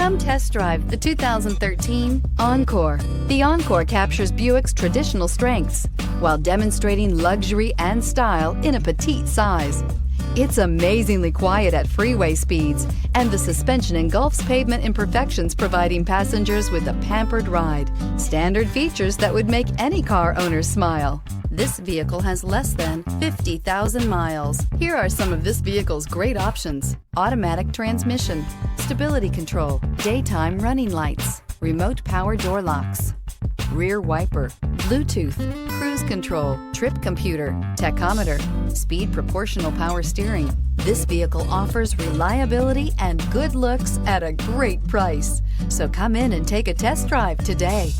Come test drive the 2013 Encore. The Encore captures Buick's traditional strengths while demonstrating luxury and style in a petite size. It's amazingly quiet at freeway speeds, and the suspension engulfs pavement imperfections, providing passengers with a pampered ride. Standard features that would make any car owner smile. This vehicle has less than 50,000 miles. Here are some of this vehicle's great options: automatic transmission, stability control, daytime running lights, remote power door locks, rear wiper, Bluetooth, cruise control, trip computer, tachometer, speed proportional power steering. This vehicle offers reliability and good looks at a great price. So come in and take a test drive today.